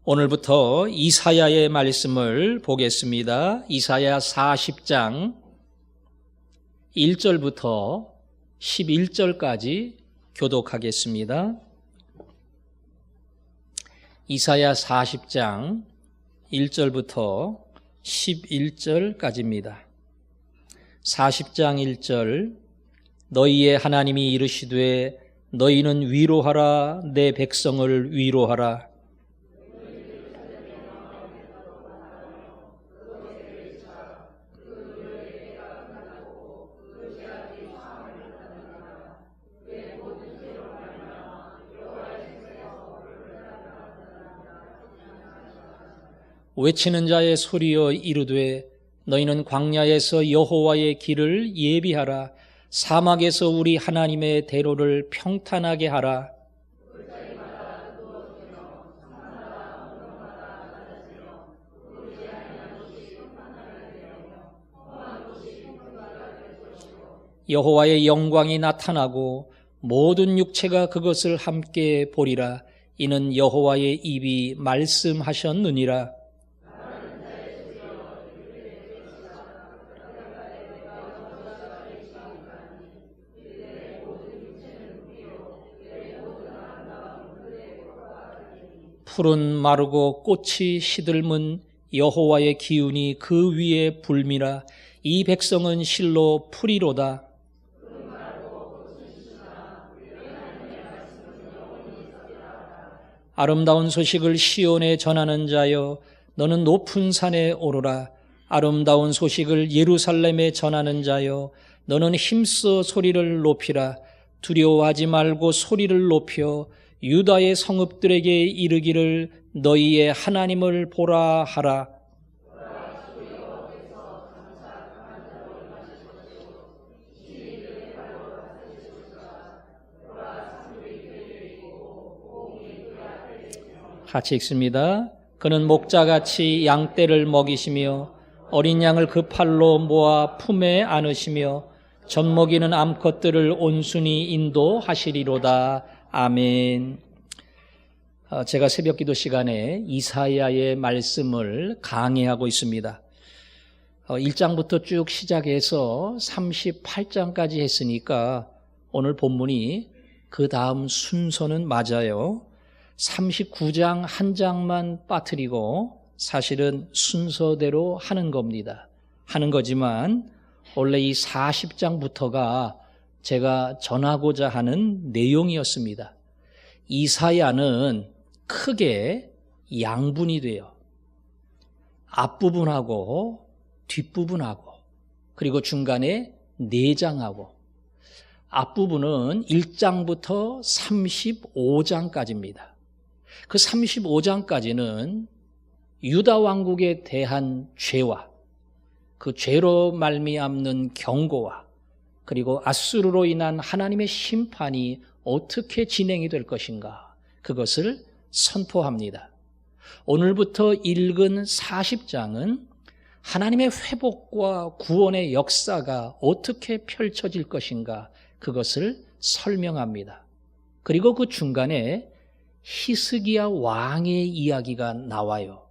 오늘부터 이사야의 말씀을 보겠습니다. 이사야 40장 1절부터 11절까지 교독하겠습니다. 이사야 40장 1절부터 11절까지입니다. 40장 1절 너희의 하나님이 이르시되 너희는 위로하라 내 백성을 위로하라. 외치는 자의 소리여 이르되 너희는 광야에서 여호와의 길을 예비하라. 사막에서 우리 하나님의 대로를 평탄하게 하라. 여호와의 영광이 나타나고 모든 육체가 그것을 함께 보리라. 이는 여호와의 입이 말씀하셨느니라. 풀은 마르고 꽃이 시들문 여호와의 기운이 그 위에 불미라. 이 백성은 실로 풀이로다. 아름다운 소식을 시온에 전하는 자여 너는 높은 산에 오르라. 아름다운 소식을 예루살렘에 전하는 자여 너는 힘써 소리를 높이라. 두려워하지 말고 소리를 높여 유다의 성읍들에게 이르기를 너희의 하나님을 보라 하라. 같이 읽습니다. 그는 목자같이 양떼를 먹이시며 어린 양을 그 팔로 모아 품에 안으시며 젖먹이는 암컷들을 온순히 인도하시리로다. 아멘. 제가 새벽기도 시간에 이사야의 말씀을 강해하고 있습니다. 1장부터 쭉 시작해서 38장까지 했으니까 오늘 본문이 그 다음 순서는 맞아요. 39장 한 장만 빠뜨리고 사실은 순서대로 하는 겁니다. 하는 거지만 원래 이 40장부터가 제가 전하고자 하는 내용이었습니다. 이사야는 크게 양분이 돼요. 앞부분하고 뒷부분하고 그리고 중간에 내장하고 앞부분은 1장부터 35장까지입니다. 그 35장까지는 유다 왕국에 대한 죄와 그 죄로 말미암는 경고와 그리고 아수르로 인한 하나님의 심판이 어떻게 진행이 될 것인가 그것을 선포합니다. 오늘부터 읽은 40장은 하나님의 회복과 구원의 역사가 어떻게 펼쳐질 것인가 그것을 설명합니다. 그리고 그 중간에 히스기야 왕의 이야기가 나와요.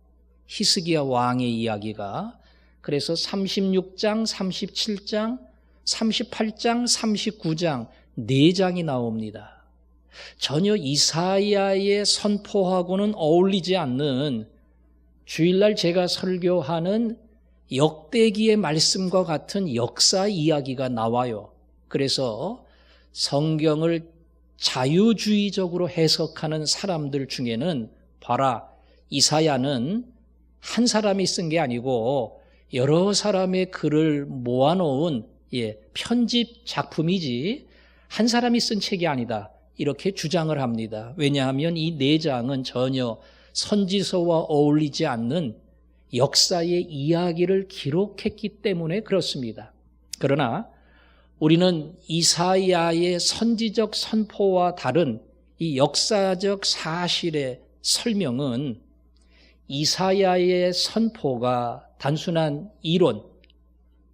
히스기야 왕의 이야기가 그래서 36장, 37장, 38장, 39장 4장이 나옵니다. 전혀 이사야의 선포하고는 어울리지 않는 주일날 제가 설교하는 역대기의 말씀과 같은 역사 이야기가 나와요. 그래서 성경을 자유주의적으로 해석하는 사람들 중에는 봐라, 이사야는 한 사람이 쓴 게 아니고 여러 사람의 글을 모아놓은 편집 작품이지 한 사람이 쓴 책이 아니다. 이렇게 주장을 합니다. 왜냐하면 이 4장은 전혀 선지서와 어울리지 않는 역사의 이야기를 기록했기 때문에 그렇습니다. 그러나 우리는 이사야의 선지적 선포와 다른 이 역사적 사실의 설명은 이사야의 선포가 단순한 이론,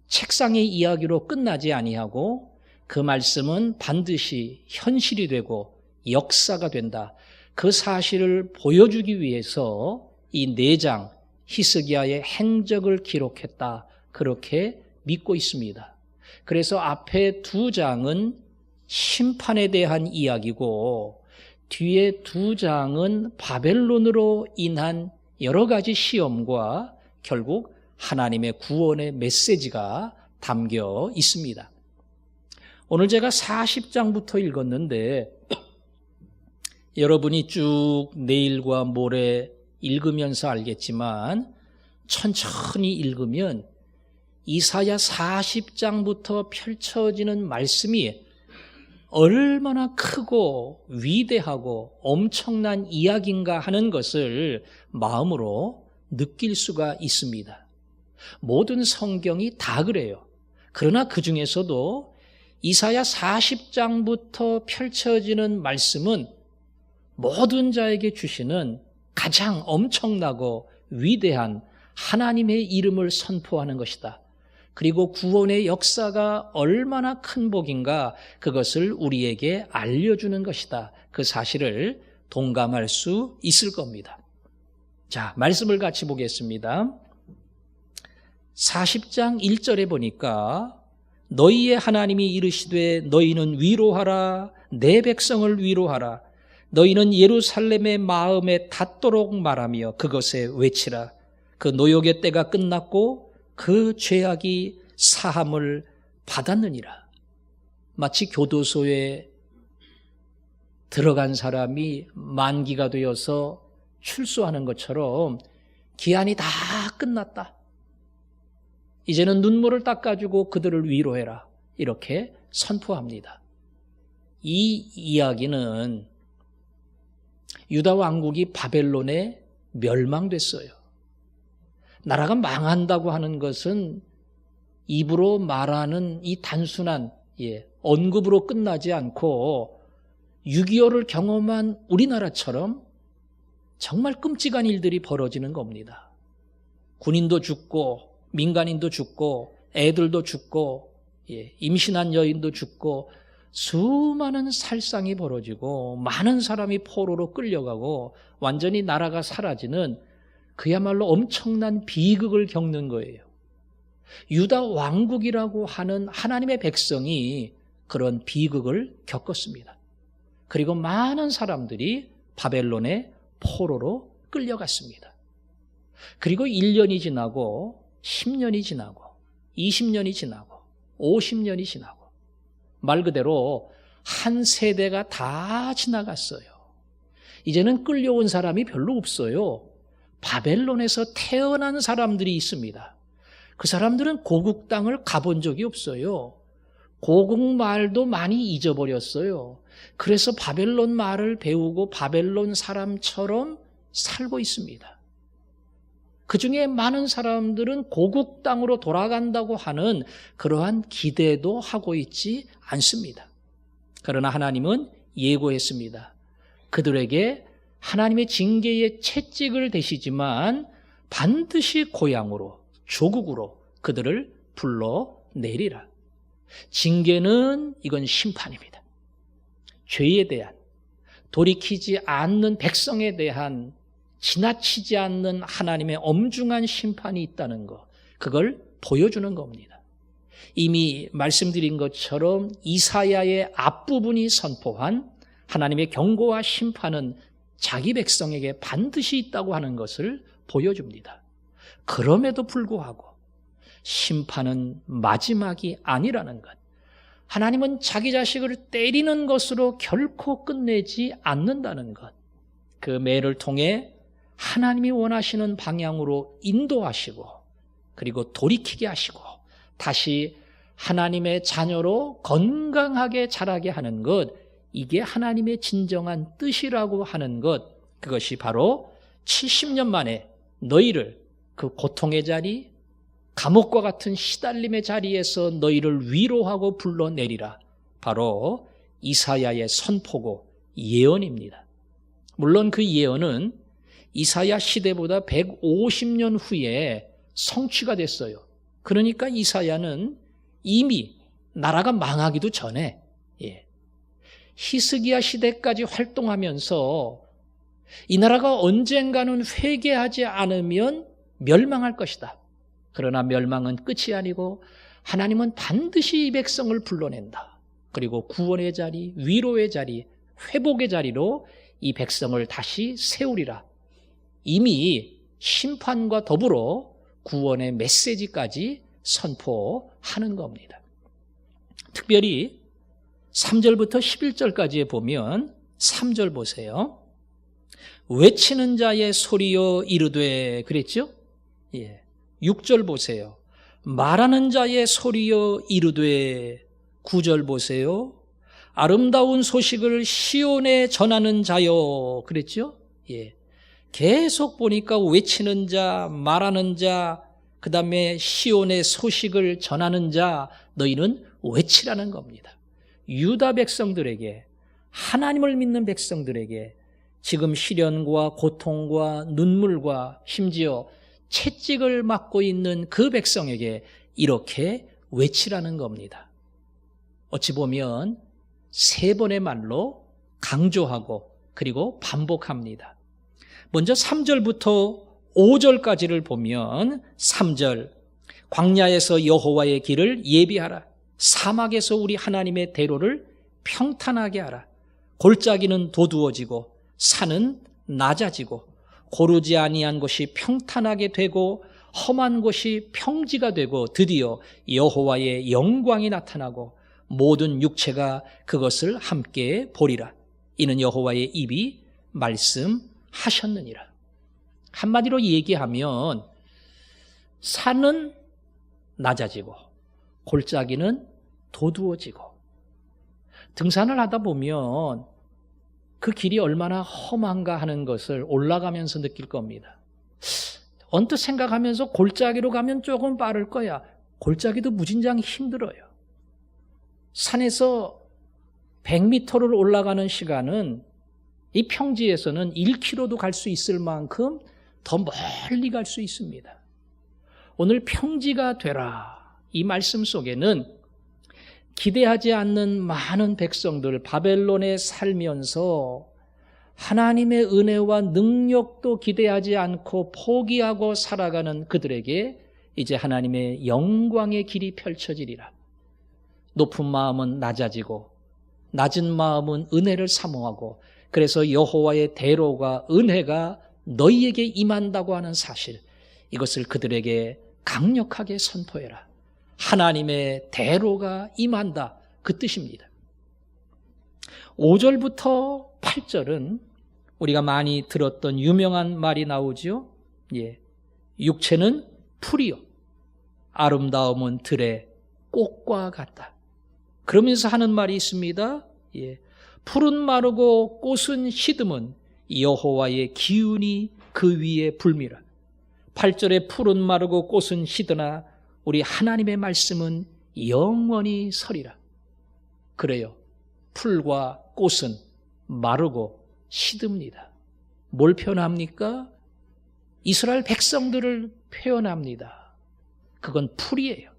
책상의 이야기로 끝나지 아니하고 그 말씀은 반드시 현실이 되고 역사가 된다. 그 사실을 보여주기 위해서 이 4장 히스기야의 행적을 기록했다. 그렇게 믿고 있습니다. 그래서 앞에 2장은 심판에 대한 이야기고 뒤에 2장은 바벨론으로 인한 여러 가지 시험과 결국 하나님의 구원의 메시지가 담겨 있습니다. 오늘 제가 40장부터 읽었는데 여러분이 쭉 내일과 모레 읽으면서 알겠지만 천천히 읽으면 이사야 40장부터 펼쳐지는 말씀이 얼마나 크고 위대하고 엄청난 이야기인가 하는 것을 마음으로 느낄 수가 있습니다. 모든 성경이 다 그래요. 그러나 그 중에서도 이사야 40장부터 펼쳐지는 말씀은 모든 자에게 주시는 가장 엄청나고 위대한 하나님의 이름을 선포하는 것이다. 그리고 구원의 역사가 얼마나 큰 복인가 그것을 우리에게 알려주는 것이다. 그 사실을 동감할 수 있을 겁니다. 자, 말씀을 같이 보겠습니다. 40장 1절에 보니까 너희의 하나님이 이르시되 너희는 위로하라 내 백성을 위로하라 너희는 예루살렘의 마음에 닿도록 말하며 그것에 외치라 그 노역의 때가 끝났고 그 죄악이 사함을 받았느니라. 마치 교도소에 들어간 사람이 만기가 되어서 출소하는 것처럼 기한이 다 끝났다. 이제는 눈물을 닦아주고 그들을 위로해라. 이렇게 선포합니다. 이 이야기는 유다 왕국이 바벨론에 멸망됐어요. 나라가 망한다고 하는 것은 입으로 말하는 이 단순한 언급으로 끝나지 않고 6.25를 경험한 우리나라처럼 정말 끔찍한 일들이 벌어지는 겁니다. 군인도 죽고 민간인도 죽고 애들도 죽고 임신한 여인도 죽고 수많은 살상이 벌어지고 많은 사람이 포로로 끌려가고 완전히 나라가 사라지는 그야말로 엄청난 비극을 겪는 거예요. 유다 왕국이라고 하는 하나님의 백성이 그런 비극을 겪었습니다. 그리고 많은 사람들이 바벨론의 포로로 끌려갔습니다. 그리고 1년이 지나고 10년이 지나고 20년이 지나고 50년이 지나고 말 그대로 한 세대가 다 지나갔어요. 이제는 끌려온 사람이 별로 없어요. 바벨론에서 태어난 사람들이 있습니다. 그 사람들은 고국 땅을 가본 적이 없어요. 고국 말도 많이 잊어버렸어요. 그래서 바벨론 말을 배우고 바벨론 사람처럼 살고 있습니다. 그 중에 많은 사람들은 고국 땅으로 돌아간다고 하는 그러한 기대도 하고 있지 않습니다. 그러나 하나님은 예고했습니다. 그들에게 하나님의 징계의 채찍을 대시지만 반드시 고향으로, 조국으로 그들을 불러내리라. 징계는 이건 심판입니다. 죄에 대한, 돌이키지 않는 백성에 대한 지나치지 않는 하나님의 엄중한 심판이 있다는 것, 그걸 보여주는 겁니다. 이미 말씀드린 것처럼 이사야의 앞부분이 선포한 하나님의 경고와 심판은 자기 백성에게 반드시 있다고 하는 것을 보여줍니다. 그럼에도 불구하고 심판은 마지막이 아니라는 것. 하나님은 자기 자식을 때리는 것으로 결코 끝내지 않는다는 것. 그 매를 통해 하나님이 원하시는 방향으로 인도하시고 그리고 돌이키게 하시고 다시 하나님의 자녀로 건강하게 자라게 하는 것, 이게 하나님의 진정한 뜻이라고 하는 것, 그것이 바로 70년 만에 너희를 그 고통의 자리, 감옥과 같은 시달림의 자리에서 너희를 위로하고 불러내리라. 바로 이사야의 선포고 예언입니다. 물론 그 예언은 이사야 시대보다 150년 후에 성취가 됐어요. 그러니까 이사야는 이미 나라가 망하기도 전에 히스기야 시대까지 활동하면서 이 나라가 언젠가는 회개하지 않으면 멸망할 것이다. 그러나 멸망은 끝이 아니고 하나님은 반드시 이 백성을 불러낸다. 그리고 구원의 자리, 위로의 자리, 회복의 자리로 이 백성을 다시 세우리라. 이미 심판과 더불어 구원의 메시지까지 선포하는 겁니다. 특별히 3절부터 11절까지에 보면 3절 보세요. 외치는 자의 소리여 이르되 그랬죠? 6절 보세요. 말하는 자의 소리여 이르되 9절 보세요. 아름다운 소식을 시온에 전하는 자여 그랬죠? 계속 보니까 외치는 자, 말하는 자, 그 다음에 시온의 소식을 전하는 자, 너희는 외치라는 겁니다. 유다 백성들에게, 하나님을 믿는 백성들에게 지금 시련과 고통과 눈물과 심지어 채찍을 맞고 있는 그 백성에게 이렇게 외치라는 겁니다. 어찌 보면 3번의 말로 강조하고 그리고 반복합니다. 먼저 3절부터 5절까지를 보면 3절, 광야에서 여호와의 길을 예비하라. 사막에서 우리 하나님의 대로를 평탄하게 하라. 골짜기는 도두어지고 산은 낮아지고 고르지 아니한 곳이 평탄하게 되고 험한 곳이 평지가 되고 드디어 여호와의 영광이 나타나고 모든 육체가 그것을 함께 보리라. 이는 여호와의 입이 말씀하셨느니라. 한마디로 얘기하면 산은 낮아지고 골짜기는 도두어지고 등산을 하다 보면 그 길이 얼마나 험한가 하는 것을 올라가면서 느낄 겁니다. 언뜻 생각하면서 골짜기로 가면 조금 빠를 거야. 골짜기도 무진장 힘들어요. 산에서 100m를 올라가는 시간은 이 평지에서는 1km도 갈 수 있을 만큼 더 멀리 갈 수 있습니다. 오늘 평지가 되라. 이 말씀 속에는 기대하지 않는 많은 백성들 바벨론에 살면서 하나님의 은혜와 능력도 기대하지 않고 포기하고 살아가는 그들에게 이제 하나님의 영광의 길이 펼쳐지리라. 높은 마음은 낮아지고 낮은 마음은 은혜를 사모하고 그래서 여호와의 대로가 은혜가 너희에게 임한다고 하는 사실, 이것을 그들에게 강력하게 선포해라. 하나님의 대로가 임한다, 그 뜻입니다. 5절부터 8절은 우리가 많이 들었던 유명한 말이 나오죠. 육체는 풀이요 아름다움은 들의 꽃과 같다. 그러면서 하는 말이 있습니다. 풀은 마르고 꽃은 시듬은 여호와의 기운이 그 위에 불미라. 8절에 풀은 마르고 꽃은 시드나 우리 하나님의 말씀은 영원히 서리라. 그래요. 풀과 꽃은 마르고 시듭니다. 뭘 표현합니까? 이스라엘 백성들을 표현합니다. 그건 풀이에요.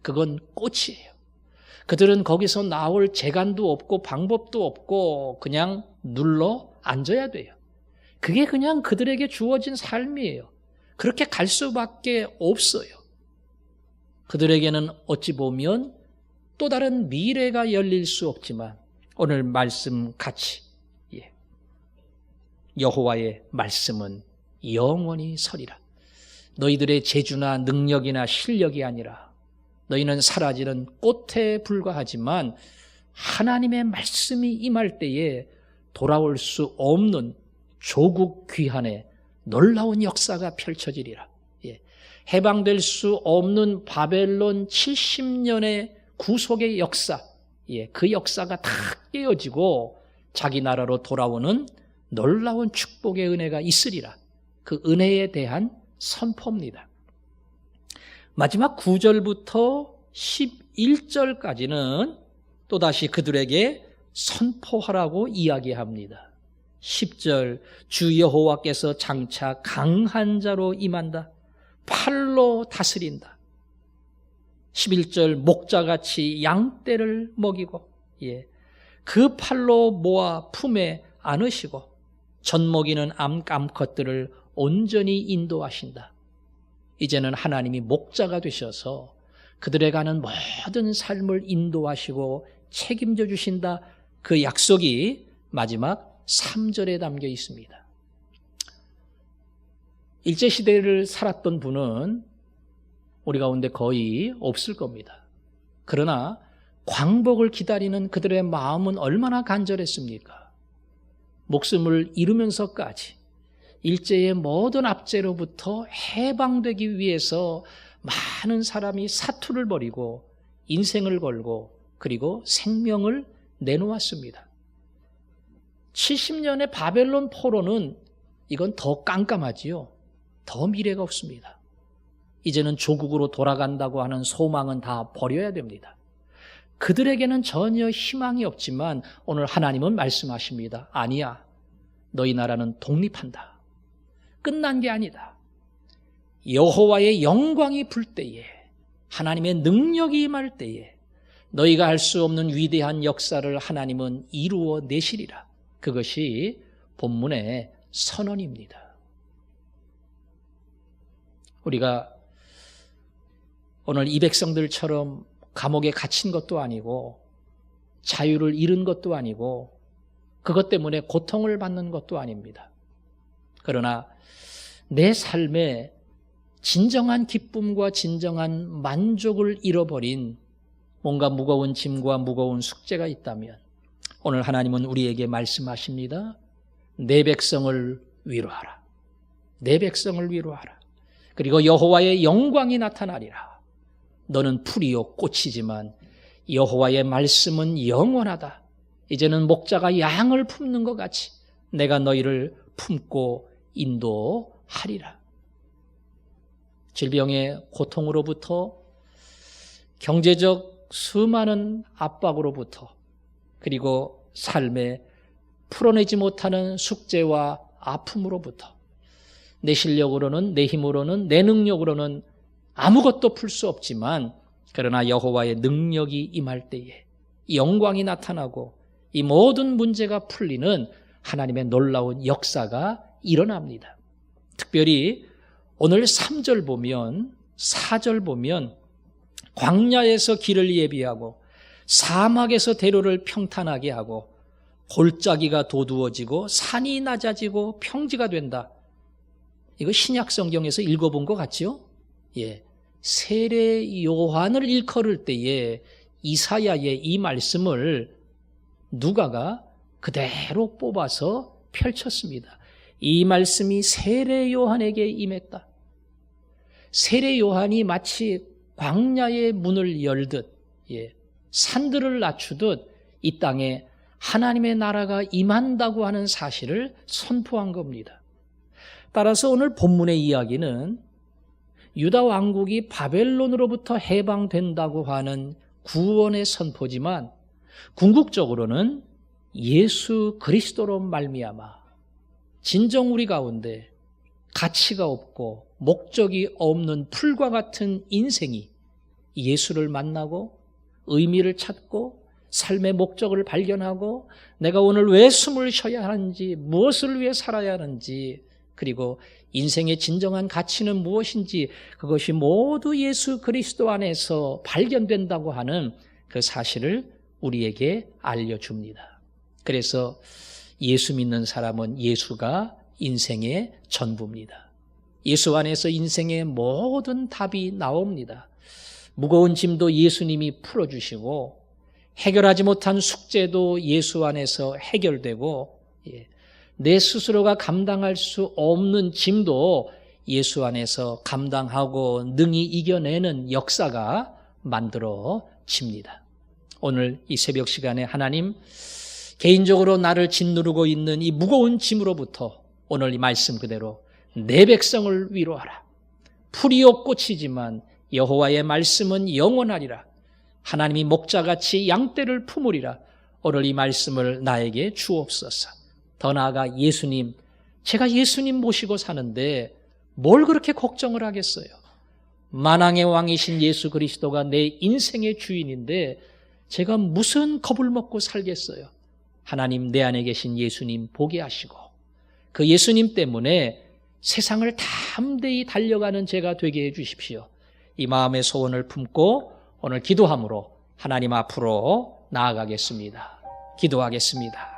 그건 꽃이에요. 그들은 거기서 나올 재간도 없고 방법도 없고 그냥 눌러 앉아야 돼요. 그게 그냥 그들에게 주어진 삶이에요. 그렇게 갈 수밖에 없어요. 그들에게는 어찌 보면 또 다른 미래가 열릴 수 없지만 오늘 말씀 같이 여호와의 말씀은 영원히 서리라. 너희들의 재주나 능력이나 실력이 아니라 너희는 사라지는 꽃에 불과하지만 하나님의 말씀이 임할 때에 돌아올 수 없는 조국 귀환의 놀라운 역사가 펼쳐지리라. 해방될 수 없는 바벨론 70년의 구속의 역사, 그 역사가 다 깨어지고 자기 나라로 돌아오는 놀라운 축복의 은혜가 있으리라. 그 은혜에 대한 선포입니다. 마지막 9절부터 11절까지는 또다시 그들에게 선포하라고 이야기합니다. 10절, 주 여호와께서 장차 강한 자로 임한다. 팔로 다스린다. 11절, 목자같이 양떼를 먹이고 그 팔로 모아 품에 안으시고 젖먹이는 암컷들을 온전히 인도하신다. 이제는 하나님이 목자가 되셔서 그들에 가는 모든 삶을 인도하시고 책임져 주신다. 그 약속이 마지막 3절에 담겨 있습니다. 일제시대를 살았던 분은 우리 가운데 거의 없을 겁니다. 그러나 광복을 기다리는 그들의 마음은 얼마나 간절했습니까? 목숨을 잃으면서까지 일제의 모든 압제로부터 해방되기 위해서 많은 사람이 사투를 벌이고 인생을 걸고 그리고 생명을 내놓았습니다. 70년의 바벨론 포로는 이건 더 깜깜하지요. 더 미래가 없습니다. 이제는 조국으로 돌아간다고 하는 소망은 다 버려야 됩니다. 그들에게는 전혀 희망이 없지만 오늘 하나님은 말씀하십니다. 아니야. 너희 나라는 독립한다. 끝난 게 아니다. 여호와의 영광이 불 때에, 하나님의 능력이 임할 때에 너희가 할 수 없는 위대한 역사를 하나님은 이루어 내시리라. 그것이 본문의 선언입니다. 우리가 오늘 이 백성들처럼 감옥에 갇힌 것도 아니고 자유를 잃은 것도 아니고 그것 때문에 고통을 받는 것도 아닙니다. 그러나 내 삶에 진정한 기쁨과 진정한 만족을 잃어버린 뭔가 무거운 짐과 무거운 숙제가 있다면 오늘 하나님은 우리에게 말씀하십니다. 내 백성을 위로하라. 내 백성을 위로하라. 그리고 여호와의 영광이 나타나리라. 너는 풀이요 꽃이지만 여호와의 말씀은 영원하다. 이제는 목자가 양을 품는 것 같이 내가 너희를 품고 인도하리라. 질병의 고통으로부터 경제적 수많은 압박으로부터 그리고 삶에 풀어내지 못하는 숙제와 아픔으로부터 내 실력으로는 내 힘으로는 내 능력으로는 아무것도 풀 수 없지만 그러나 여호와의 능력이 임할 때에 영광이 나타나고 이 모든 문제가 풀리는 하나님의 놀라운 역사가 일어납니다. 특별히 오늘 3절 보면 4절 보면 광야에서 길을 예비하고 사막에서 대로를 평탄하게 하고 골짜기가 도두어지고 산이 낮아지고 평지가 된다. 이거 신약 성경에서 읽어본 것 같죠? 예. 세례 요한을 일컬을 때에 이사야의 이 말씀을 누가가 그대로 뽑아서 펼쳤습니다. 이 말씀이 세례 요한에게 임했다. 세례 요한이 마치 광야의 문을 열듯 산들을 낮추듯 이 땅에 하나님의 나라가 임한다고 하는 사실을 선포한 겁니다. 따라서 오늘 본문의 이야기는 유다 왕국이 바벨론으로부터 해방된다고 하는 구원의 선포지만 궁극적으로는 예수 그리스도로 말미암아 진정 우리 가운데 가치가 없고 목적이 없는 풀과 같은 인생이 예수를 만나고 의미를 찾고 삶의 목적을 발견하고 내가 오늘 왜 숨을 쉬어야 하는지 무엇을 위해 살아야 하는지 그리고 인생의 진정한 가치는 무엇인지 그것이 모두 예수 그리스도 안에서 발견된다고 하는 그 사실을 우리에게 알려줍니다. 그래서 예수 믿는 사람은 예수가 인생의 전부입니다. 예수 안에서 인생의 모든 답이 나옵니다. 무거운 짐도 예수님이 풀어주시고 해결하지 못한 숙제도 예수 안에서 해결되고 내 스스로가 감당할 수 없는 짐도 예수 안에서 감당하고 능히 이겨내는 역사가 만들어집니다. 오늘 이 새벽 시간에 하나님 개인적으로 나를 짓누르고 있는 이 무거운 짐으로부터 오늘 이 말씀 그대로 내 백성을 위로하라. 풀이요 꽃이지만 여호와의 말씀은 영원하리라. 하나님이 목자같이 양떼를 품으리라. 오늘 이 말씀을 나에게 주옵소서. 더 나아가 예수님, 제가 예수님 모시고 사는데 뭘 그렇게 걱정을 하겠어요? 만왕의 왕이신 예수 그리스도가 내 인생의 주인인데 제가 무슨 겁을 먹고 살겠어요? 하나님 내 안에 계신 예수님 보게 하시고 그 예수님 때문에 세상을 담대히 달려가는 제가 되게 해 주십시오. 이 마음의 소원을 품고 오늘 기도함으로 하나님 앞으로 나아가겠습니다. 기도하겠습니다.